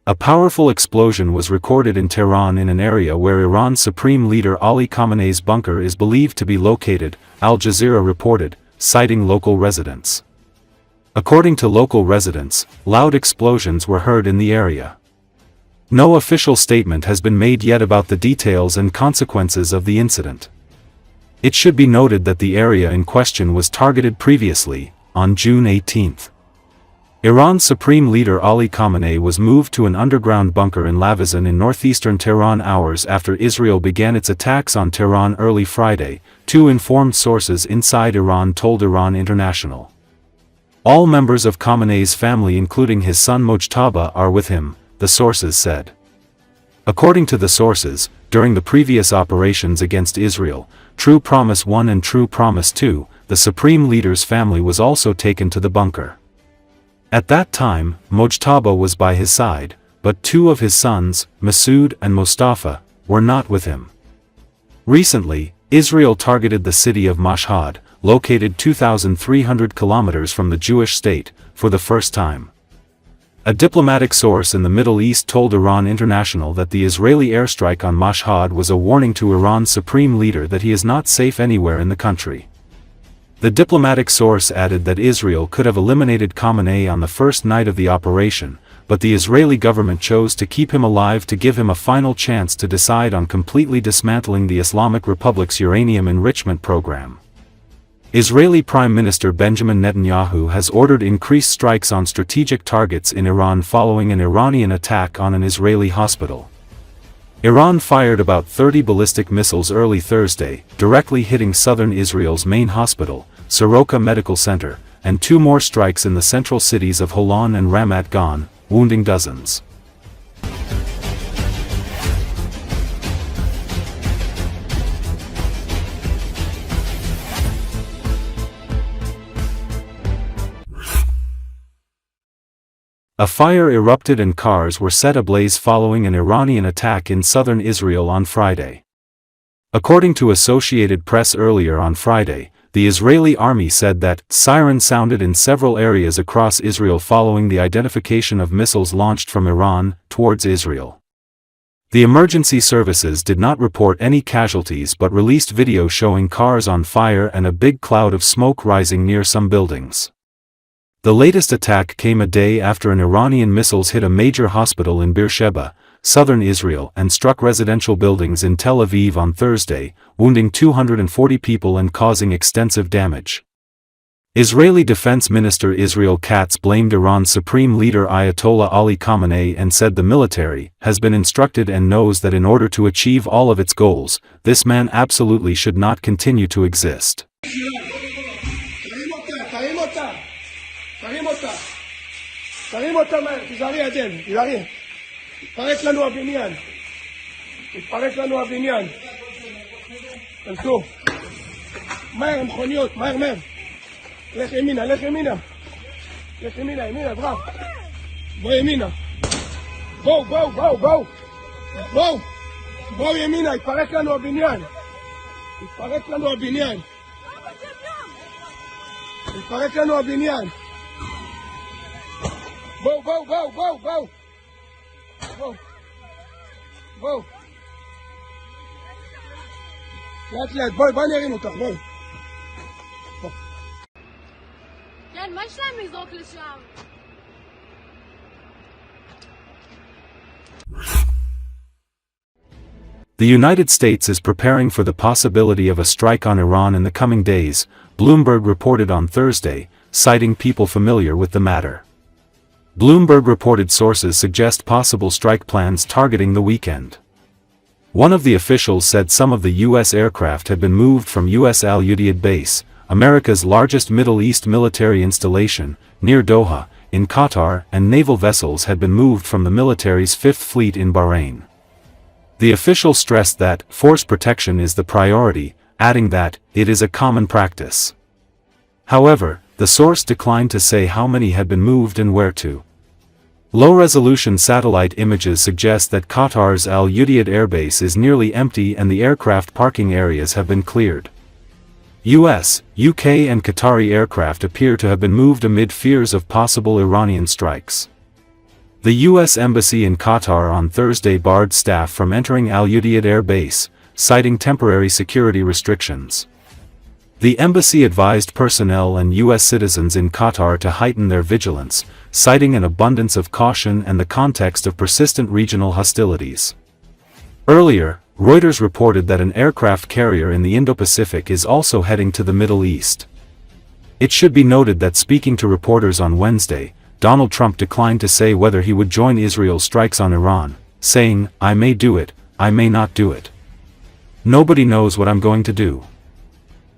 A powerful explosion was recorded in Tehran in an area where Iran's Supreme Leader Ali Khamenei's bunker is believed to be located, Al Jazeera reported, citing local residents. According to local residents, loud explosions were heard in the area. No official statement has been made yet about the details and consequences of the incident. It should be noted that the area in question was targeted previously, on June 18. Iran's Supreme Leader Ali Khamenei was moved to an underground bunker in Lavizan in northeastern Tehran hours after Israel began its attacks on Tehran early Friday, two informed sources inside Iran told Iran International. All members of Khamenei's family including his son Mojtaba are with him, the sources said. According to the sources, during the previous operations against Israel, True Promise 1 and True Promise 2, the Supreme Leader's family was also taken to the bunker. At that time, Mojtaba was by his side, but two of his sons, Masoud and Mustafa, were not with him. Recently, Israel targeted the city of Mashhad, located 2,300 kilometers from the Jewish state, for the first time. A diplomatic source in the Middle East told Iran International that the Israeli airstrike on Mashhad was a warning to Iran's Supreme Leader that he is not safe anywhere in the country. The diplomatic source added that Israel could have eliminated Khamenei on the first night of the operation, but the Israeli government chose to keep him alive to give him a final chance to decide on completely dismantling the Islamic Republic's uranium enrichment program. Israeli Prime Minister Benjamin Netanyahu has ordered increased strikes on strategic targets in Iran following an Iranian attack on an Israeli hospital. Iran fired about 30 ballistic missiles early Thursday, directly hitting southern Israel's main hospital, Soroka Medical Center, and two more strikes in the central cities of Holon and Ramat Gan, wounding dozens. A fire erupted and cars were set ablaze following an Iranian attack in southern Israel on Friday. According to Associated Press earlier on Friday, the Israeli army said that sirens sounded in several areas across Israel following the identification of missiles launched from Iran towards Israel. The emergency services did not report any casualties but released video showing cars on fire and a big cloud of smoke rising near some buildings. The latest attack came a day after an Iranian missiles hit a major hospital in Beersheba, southern Israel, and struck residential buildings in Tel Aviv on Thursday, wounding 240 people and causing extensive damage. Israeli Defense Minister Israel Katz blamed Iran's Supreme Leader Ayatollah Ali Khamenei and said the military has been instructed and knows that in order to achieve all of its goals, this man absolutely should not continue to exist. תרים אותה מהר, תיזהרי עדן, תיזהרי. התפרק לנו הבניין. התפרק לנו הבניין. תנסו. מהר, המכוניות, מהר, מהר. לך ימינה, לך ימינה. לך ימינה, ימינה, ברח. בוא ימינה. בואו, בואו, בואו, בואו. בואו. בואו ימינה, התפרק לנו הבניין. התפרק לנו הבניין. התפרק לנו הבניין. בואו, בואו, בואו, בואו, בואו. בואו. בואו. לאט לאט, בואי, בואי נרים אותך, בואי. כן, מה יש להם לזרוק לשם? The United States is preparing for the possibility of a strike on Iran in the coming days, Bloomberg reported on Thursday, citing people familiar with the matter. Bloomberg reported sources suggest possible strike plans targeting the weekend. One of the officials said some of the U.S. aircraft had been moved from U.S. Al Udeid Base, America's largest Middle East military installation, near Doha, in Qatar, and naval vessels had been moved from the military's Fifth Fleet in Bahrain. The official stressed that force protection is the priority, adding that it is a common practice. However, the source declined to say how many had been moved and where to. Low-resolution satellite images suggest that Qatar's Al Udeid airbase is nearly empty and the aircraft parking areas have been cleared. US, UK and Qatari aircraft appear to have been moved amid fears of possible Iranian strikes. The U.S. Embassy in Qatar on Thursday barred staff from entering Al Udeid Air Base, citing temporary security restrictions. The embassy advised personnel and U.S. citizens in Qatar to heighten their vigilance, citing an abundance of caution and the context of persistent regional hostilities. Earlier, Reuters reported that an aircraft carrier in the Indo-Pacific is also heading to the Middle East. It should be noted that speaking to reporters on Wednesday, Donald Trump declined to say whether he would join Israel's strikes on Iran, saying, "I may do it, I may not do it. Nobody knows what I'm going to do."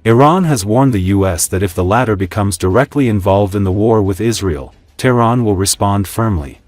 Iran has warned the U.S. that if the latter becomes directly involved in the war with Israel, Tehran will respond firmly.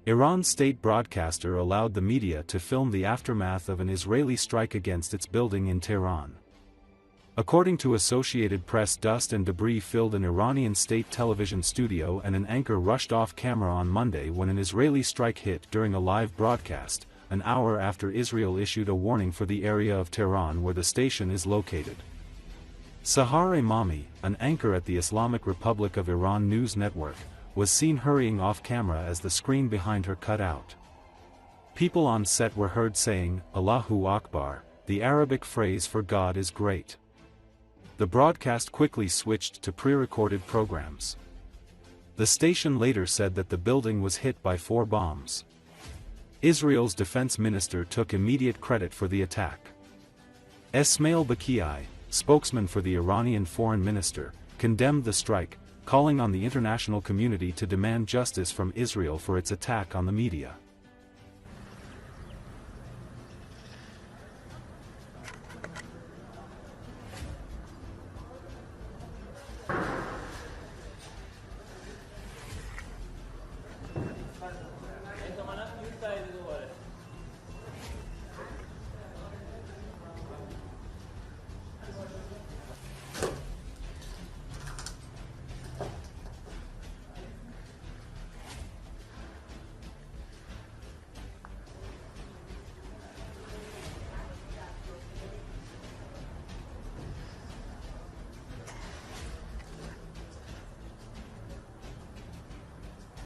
Iran's state broadcaster allowed the media to film the aftermath of an Israeli strike against its building in Tehran. According to Associated Press, dust and debris filled an Iranian state television studio and an anchor rushed off camera on Monday when an Israeli strike hit during a live broadcast, an hour after Israel issued a warning for the area of Tehran where the station is located. Sahar Imami, an anchor at the Islamic Republic of Iran news network, was seen hurrying off camera as the screen behind her cut out. People on set were heard saying, "Allahu Akbar," the Arabic phrase for God is great. The broadcast quickly switched to pre-recorded programs. The station later said that the building was hit by 4 bombs. Israel's defense minister took immediate credit for the attack. Esmail Baqiai, spokesman for the Iranian foreign minister, condemned the strike, calling on the international community to demand justice from Israel for its attack on the media.